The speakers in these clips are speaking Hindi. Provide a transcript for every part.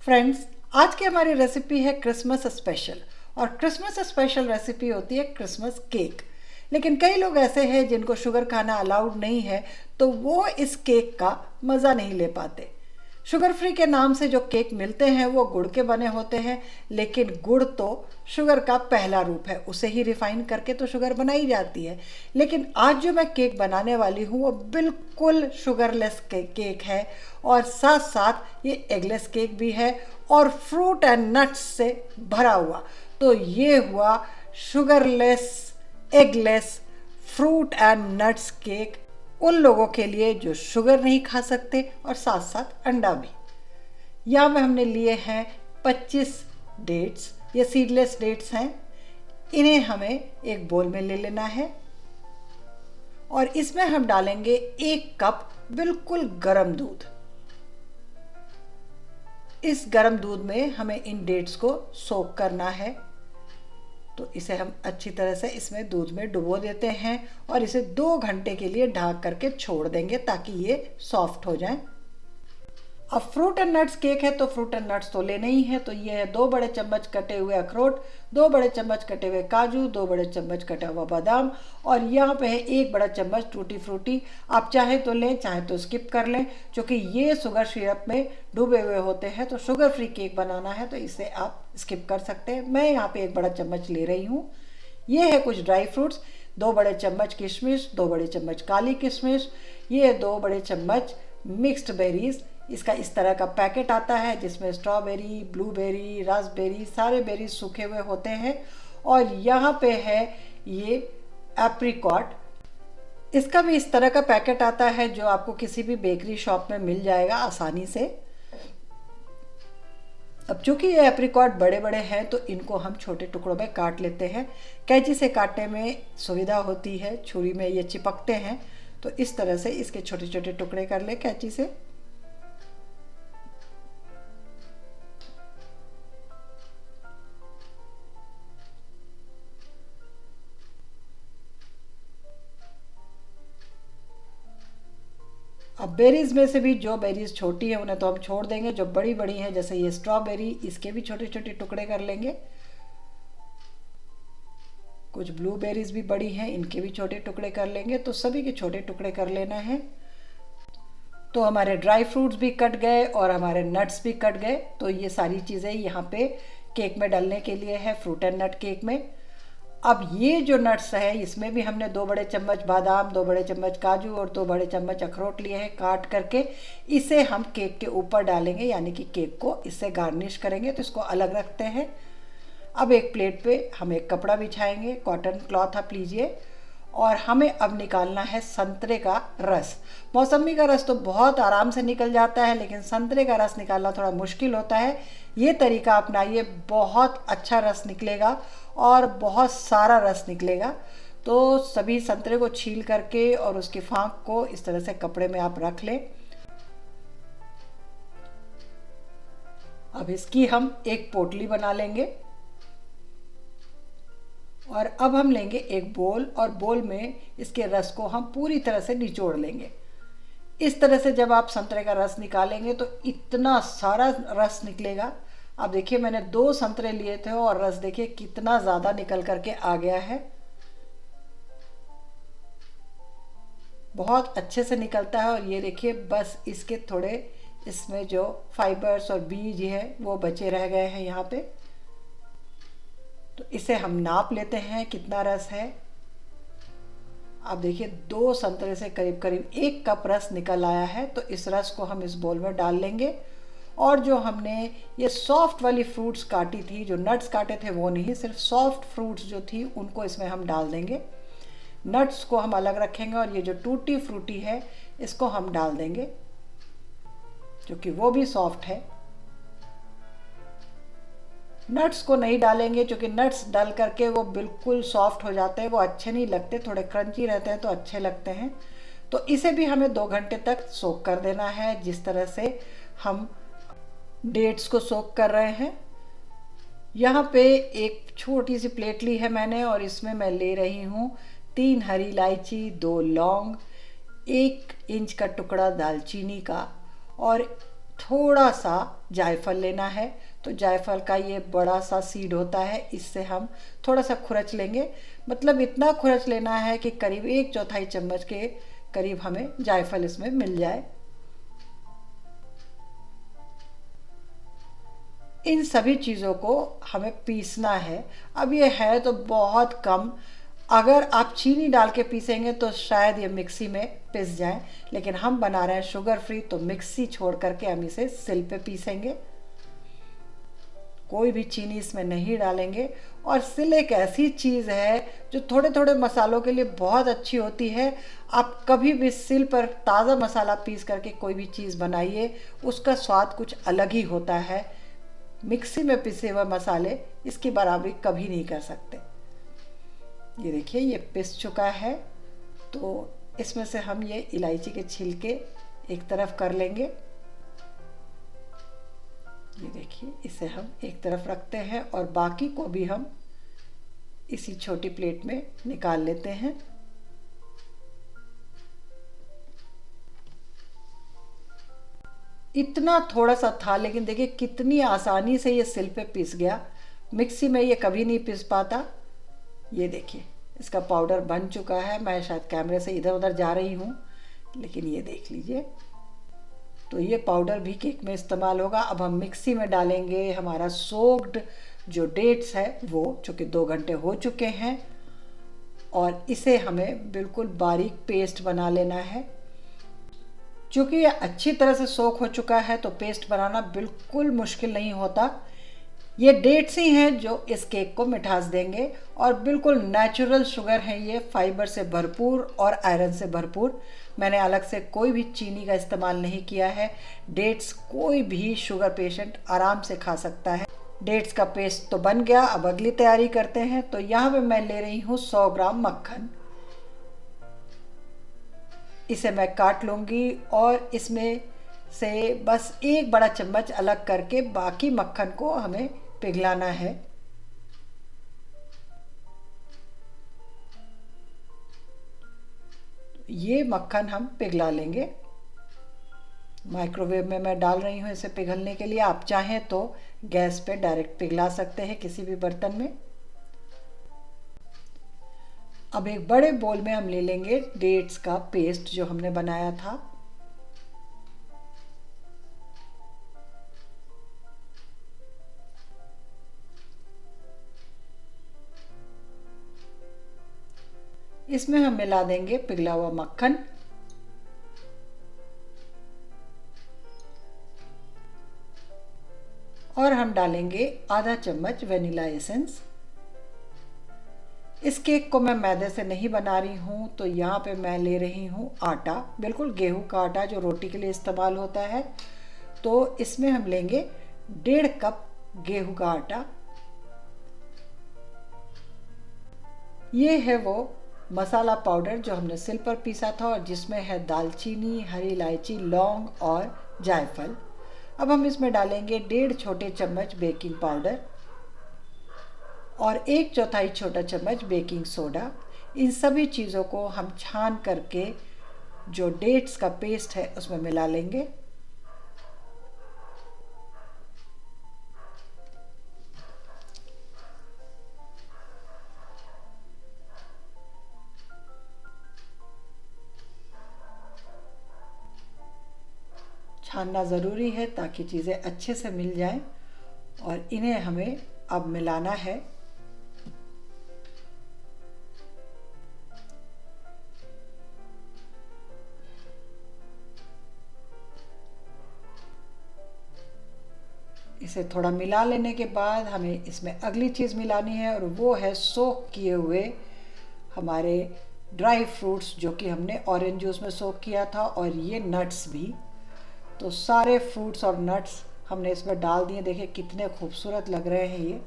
फ्रेंड्स, आज की हमारी रेसिपी है क्रिसमस स्पेशल। और क्रिसमस स्पेशल रेसिपी होती है क्रिसमस केक। लेकिन कई लोग ऐसे हैं जिनको शुगर खाना अलाउड नहीं है, तो वो इस केक का मज़ा नहीं ले पाते। शुगर फ्री के नाम से जो केक मिलते हैं वो गुड़ के बने होते हैं, लेकिन गुड़ तो शुगर का पहला रूप है, उसे ही रिफाइन करके तो शुगर बनाई जाती है। लेकिन आज जो मैं केक बनाने वाली हूँ वो बिल्कुल शुगरलेस केक है, और साथ साथ ये एगलेस केक भी है और फ्रूट एंड नट्स से भरा हुआ। तो ये हुआ sugarless eggless fruit and nuts cake उन लोगों के लिए जो शुगर नहीं खा सकते, और साथ साथ अंडा भी। यहाँ में हमने लिए हैं 25 डेट्स, ये सीडलेस डेट्स हैं। इन्हें हमें एक बोल में ले लेना है और इसमें हम डालेंगे 1 कप बिल्कुल गर्म दूध। इस गर्म दूध में हमें इन डेट्स को सोक करना है। तो इसे हम अच्छी तरह से इसमें दूध में डुबो देते हैं और इसे 2 घंटे के लिए ढक करके छोड़ देंगे ताकि ये सॉफ्ट हो जाए। अब फ्रूट एंड नट्स केक है तो फ्रूट एंड नट्स तो लेने ही है। तो ये है 2 बड़े चम्मच कटे हुए अखरोट, 2 बड़े चम्मच कटे हुए काजू, 2 बड़े चम्मच कटा हुआ बादाम, और यहाँ पे है 1 बड़ा चम्मच टूटी फ्रूटी। आप चाहे तो लें, चाहे तो स्किप कर लें, क्योंकि ये शुगर सिरप में डूबे हुए होते हैं। तो शुगर फ्री केक बनाना है तो इसे आप स्किप कर सकते हैं। मैं यहाँ पे 1 बड़ा चम्मच ले रही हूँ। ये है कुछ ड्राई फ्रूट्स, 2 बड़े चम्मच किशमिश, 2 बड़े चम्मच काली किशमिश, ये 2 बड़े चम्मच मिक्स्ड बेरीज। इसका इस तरह का पैकेट आता है जिसमें स्ट्रॉबेरी, ब्लूबेरी, रास्पबेरी, सारे बेरीज सूखे हुए होते हैं। और यहाँ पे है ये एप्रिकॉट, इसका भी इस तरह का पैकेट आता है जो आपको किसी भी बेकरी शॉप में मिल जाएगा आसानी से। अब चूंकि ये एप्रिकॉट बड़े बड़े हैं तो इनको हम छोटे टुकड़ों में काट लेते हैं। कैंची से काटने में सुविधा होती है, छुरी में ये चिपकते हैं, तो इस तरह से इसके छोटे छोटे टुकड़े कर ले कैंची से। अब बेरीज में से भी जो बेरीज छोटी है उन्हें तो हम छोड़ देंगे, जो बड़ी बड़ी हैं जैसे ये स्ट्रॉबेरी, इसके भी छोटे छोटे टुकड़े कर लेंगे। कुछ ब्लूबेरीज भी बड़ी हैं, इनके भी छोटे टुकड़े कर लेंगे। तो सभी के छोटे टुकड़े कर लेना है। तो हमारे ड्राई फ्रूट्स भी कट गए और हमारे नट्स भी कट गए। तो ये सारी चीज़ें यहाँ पे केक में डालने के लिए है, फ्रूट एंड नट केक में। अब ये जो नट्स है इसमें भी हमने 2 बड़े चम्मच बादाम, 2 बड़े चम्मच काजू और 2 बड़े चम्मच अखरोट लिए हैं काट करके। इसे हम केक के ऊपर डालेंगे, यानी कि केक को इससे गार्निश करेंगे। तो इसको अलग रखते हैं। अब एक प्लेट पे हम एक कपड़ा बिछाएंगे, कॉटन क्लॉथ आप लीजिए, और हमें अब निकालना है संतरे का रस। मौसमी का रस तो बहुत आराम से निकल जाता है, लेकिन संतरे का रस निकालना थोड़ा मुश्किल होता है। ये तरीका अपनाइए, बहुत अच्छा रस निकलेगा और बहुत सारा रस निकलेगा। तो सभी संतरे को छील करके और उसकी फांक को इस तरह से कपड़े में आप रख लें। अब इसकी हम एक पोटली बना लेंगे और अब हम लेंगे एक बोल, और बोल में इसके रस को हम पूरी तरह से निचोड़ लेंगे। इस तरह से जब आप संतरे का रस निकालेंगे तो इतना सारा रस निकलेगा। अब देखिए मैंने 2 संतरे लिए थे और रस देखिए कितना ज़्यादा निकल करके आ गया है। बहुत अच्छे से निकलता है। और ये देखिए बस इसके थोड़े इसमें जो फाइबर्स और बीज है वो बचे रह गए हैं यहाँ पे। तो इसे हम नाप लेते हैं कितना रस है। अब देखिए 2 संतरे से करीब करीब 1 कप रस निकल आया है। तो इस रस को हम इस बोल में डाल लेंगे। और जो हमने ये सॉफ्ट वाली फ्रूट्स काटी थी, जो नट्स काटे थे वो नहीं, सिर्फ सॉफ्ट फ्रूट्स जो थी उनको इसमें हम डाल देंगे। नट्स को हम अलग रखेंगे और ये जो टूटी फ्रूटी है इसको हम डाल देंगे, क्योंकि वो भी सॉफ्ट है। नट्स को नहीं डालेंगे क्योंकि नट्स डाल करके वो बिल्कुल सॉफ्ट हो जाते हैं, वो अच्छे नहीं लगते, थोड़े क्रंची रहते हैं तो अच्छे लगते हैं। तो इसे भी हमें 2 घंटे तक सोक कर देना है, जिस तरह से हम डेट्स को सोक कर रहे हैं। यहाँ पे एक छोटी सी प्लेट ली है मैंने और इसमें मैं ले रही हूँ 3 हरी इलायची, 2 लौंग, 1 इंच का टुकड़ा दालचीनी का और थोड़ा सा जायफल लेना है। तो जायफल का ये बड़ा सा सीड होता है, इससे हम थोड़ा सा खुरच लेंगे। मतलब इतना खुरच लेना है कि करीब 1/4 चम्मच के करीब हमें जायफल इसमें मिल जाए। इन सभी चीज़ों को हमें पीसना है। अब ये है तो बहुत कम, अगर आप चीनी डाल के पीसेंगे तो शायद ये मिक्सी में पिस जाए, लेकिन हम बना रहे हैं शुगर फ्री, तो मिक्सी छोड़ करके हम इसे सिल पे पीसेंगे। कोई भी चीनी इसमें नहीं डालेंगे। और सिल एक ऐसी चीज़ है जो थोड़े थोड़े मसालों के लिए बहुत अच्छी होती है। आप कभी भी सिल पर ताज़ा मसाला पीस करके कोई भी चीज़ बनाइए, उसका स्वाद कुछ अलग ही होता है। मिक्सी में पिसे हुए मसाले इसकी बराबरी कभी नहीं कर सकते। ये देखिए ये पिस चुका है, तो इसमें से हम ये इलायची के छिलके एक तरफ कर लेंगे। ये देखिए इसे हम एक तरफ रखते हैं और बाकी को भी हम इसी छोटी प्लेट में निकाल लेते हैं। इतना थोड़ा सा था, लेकिन देखिए कितनी आसानी से ये सिल पे पिस गया। मिक्सी में ये कभी नहीं पिस पाता। ये देखिए इसका पाउडर बन चुका है। मैं शायद कैमरे से इधर उधर जा रही हूँ, लेकिन ये देख लीजिए। तो ये पाउडर भी केक में इस्तेमाल होगा। अब हम मिक्सी में डालेंगे हमारा सोक्ड जो डेट्स है वो, चूँकि 2 घंटे हो चुके हैं, और इसे हमें बिल्कुल बारीक पेस्ट बना लेना है। चूँकि ये अच्छी तरह से सोख हो चुका है तो पेस्ट बनाना बिल्कुल मुश्किल नहीं होता। ये डेट्स ही हैं जो इस केक को मिठास देंगे, और बिल्कुल नेचुरल शुगर है ये, फाइबर से भरपूर और आयरन से भरपूर। मैंने अलग से कोई भी चीनी का इस्तेमाल नहीं किया है। डेट्स कोई भी शुगर पेशेंट आराम से खा सकता है। डेट्स का पेस्ट तो बन गया, अब अगली तैयारी करते हैं। तो यहाँ पे मैं ले रही हूँ 100 ग्राम मक्खन। इसे मैं काट लूँगी और इसमें से बस 1 बड़ा चम्मच अलग करके बाकी मक्खन को हमें पिघलाना है। ये मक्खन हम पिघला लेंगे। माइक्रोवेव में मैं डाल रही हूँ इसे पिघलने के लिए। आप चाहें तो गैस पे डायरेक्ट पिघला सकते हैं किसी भी बर्तन में। अब एक बड़े बोल में हम ले लेंगे डेट्स का पेस्ट जो हमने बनाया था। इसमें हम मिला देंगे पिघला हुआ मक्खन, और हम डालेंगे आधा चम्मच वेनिला एसेंस। इस केक को मैं मैदे से नहीं बना रही हूँ, तो यहाँ पे मैं ले रही हूँ आटा, बिल्कुल गेहूं का आटा जो रोटी के लिए इस्तेमाल होता है। तो इसमें हम लेंगे 1.5 कप गेहूं का आटा। ये है वो मसाला पाउडर जो हमने सिल पर पीसा था और जिसमें है दालचीनी, हरी इलायची, लौंग और जायफल। अब हम इसमें डालेंगे 1.5 छोटे चम्मच बेकिंग पाउडर और 1/4 छोटा चम्मच बेकिंग सोडा। इन सभी चीज़ों को हम छान करके जो डेट्स का पेस्ट है उसमें मिला लेंगे। छानना ज़रूरी है ताकि चीज़ें अच्छे से मिल जाएं, और इन्हें हमें अब मिलाना है। इसे थोड़ा मिला लेने के बाद हमें इसमें अगली चीज़ मिलानी है, और वो है सोक किए हुए हमारे ड्राई फ्रूट्स, जो कि हमने ऑरेंज जूस में सोक किया था, और ये नट्स भी। तो सारे फ्रूट्स और नट्स हमने इसमें डाल दिए। देखिए कितने खूबसूरत लग रहे हैं ये।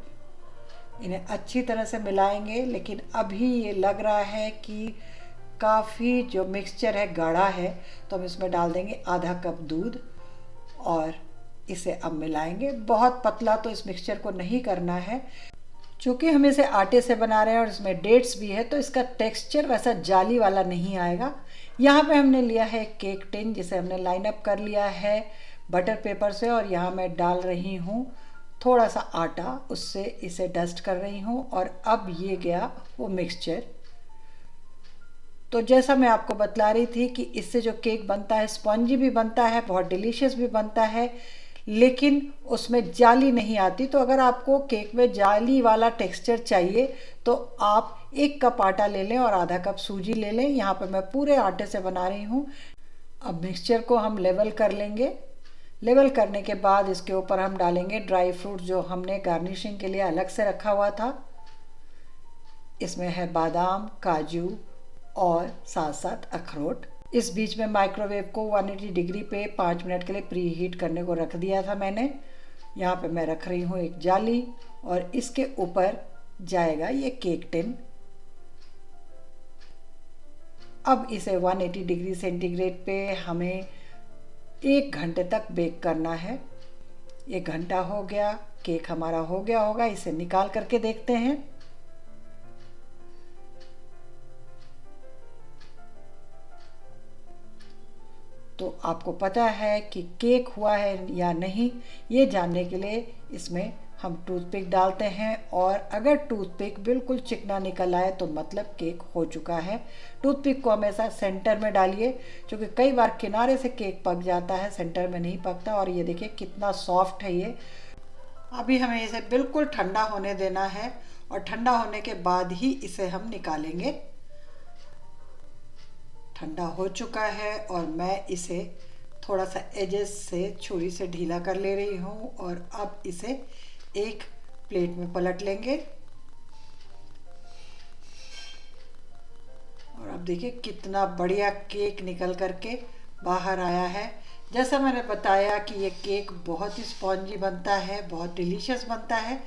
इन्हें अच्छी तरह से मिलाएंगे, लेकिन अभी ये लग रहा है कि काफ़ी जो मिक्सचर है गाढ़ा है, तो हम इसमें डाल देंगे आधा कप दूध और इसे अब मिलाएंगे। बहुत पतला तो इस मिक्सचर को नहीं करना है, चूँकि हम इसे आटे से बना रहे हैं और इसमें डेट्स भी है, तो इसका टेक्सचर वैसा जाली वाला नहीं आएगा। यहाँ पे हमने लिया है केक टिन, जिसे हमने लाइन अप कर लिया है बटर पेपर से और यहाँ मैं डाल रही हूँ थोड़ा सा आटा, उससे इसे डस्ट कर रही हूँ। और अब ये गया वो मिक्सचर। तो जैसा मैं आपको बतला रही थी कि इससे जो केक बनता है स्पॉन्जी भी बनता है, बहुत डिलीशियस भी बनता है, लेकिन उसमें जाली नहीं आती। तो अगर आपको केक में जाली वाला टेक्सचर चाहिए तो आप 1 कप आटा ले लें और आधा कप सूजी ले लें। यहाँ पर मैं पूरे आटे से बना रही हूँ। अब मिक्सचर को हम लेवल कर लेंगे। लेवल करने के बाद इसके ऊपर हम डालेंगे ड्राई फ्रूट जो हमने गार्निशिंग के लिए अलग से रखा हुआ था। इसमें है बादाम, काजू और साथ साथ अखरोट। इस बीच में माइक्रोवेव को 180 डिग्री पे 5 मिनट के लिए प्री हीट करने को रख दिया था मैंने। यहाँ पे मैं रख रही हूँ एक जाली और इसके ऊपर जाएगा ये केक टिन। अब इसे 180 डिग्री सेंटीग्रेड पे हमें 1 घंटे तक बेक करना है। 1 घंटा हो गया, केक हमारा हो गया होगा। इसे निकाल करके देखते हैं। तो आपको पता है कि केक हुआ है या नहीं, ये जानने के लिए इसमें हम टूथपिक डालते हैं और अगर टूथपिक बिल्कुल चिकना निकल आए तो मतलब केक हो चुका है। टूथपिक को हमेशा सेंटर में डालिए, क्योंकि कई बार किनारे से केक पक जाता है, सेंटर में नहीं पकता। और ये देखिए कितना सॉफ्ट है ये। अभी हमें इसे बिल्कुल ठंडा होने देना है और ठंडा होने के बाद ही इसे हम निकालेंगे। ठंडा हो चुका है और मैं इसे थोड़ा सा एजेस से छुरी से ढीला कर ले रही हूँ और अब इसे एक प्लेट में पलट लेंगे। और अब देखिए कितना बढ़िया केक निकल करके बाहर आया है। जैसा मैंने बताया कि ये केक बहुत ही स्पॉन्जी बनता है, बहुत डिलीशियस बनता है,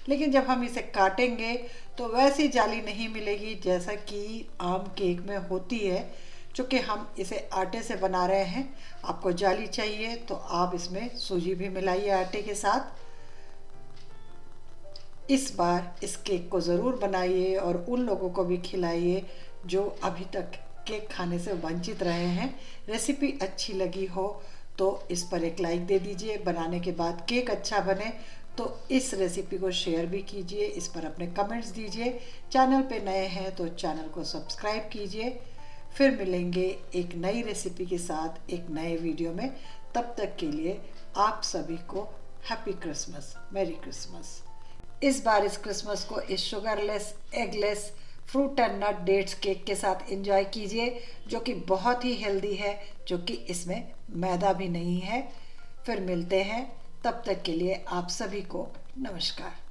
लेकिन जब हम इसे काटेंगे तो वैसी जाली नहीं मिलेगी जैसा कि आम केक में होती है। चूँकि हम इसे आटे से बना रहे हैं, आपको जाली चाहिए तो आप इसमें सूजी भी मिलाइए आटे के साथ। इस बार इस केक को ज़रूर बनाइए और उन लोगों को भी खिलाइए जो अभी तक केक खाने से वंचित रहे हैं। रेसिपी अच्छी लगी हो तो इस पर एक लाइक दे दीजिए। बनाने के बाद केक अच्छा बने तो इस रेसिपी को शेयर भी कीजिए, इस पर अपने कमेंट्स दीजिए। चैनल पे नए हैं तो चैनल को सब्सक्राइब कीजिए। फिर मिलेंगे एक नई रेसिपी के साथ एक नए वीडियो में। तब तक के लिए आप सभी को हैप्पी क्रिसमस, मैरी क्रिसमस। इस बार इस क्रिसमस को इस sugarless, eggless, fruit and nut dates cake के साथ एंजॉय कीजिए, जो कि बहुत ही हेल्दी है, जो कि इसमें मैदा भी नहीं है। फिर मिलते हैं, तब तक के लिए आप सभी को नमस्कार।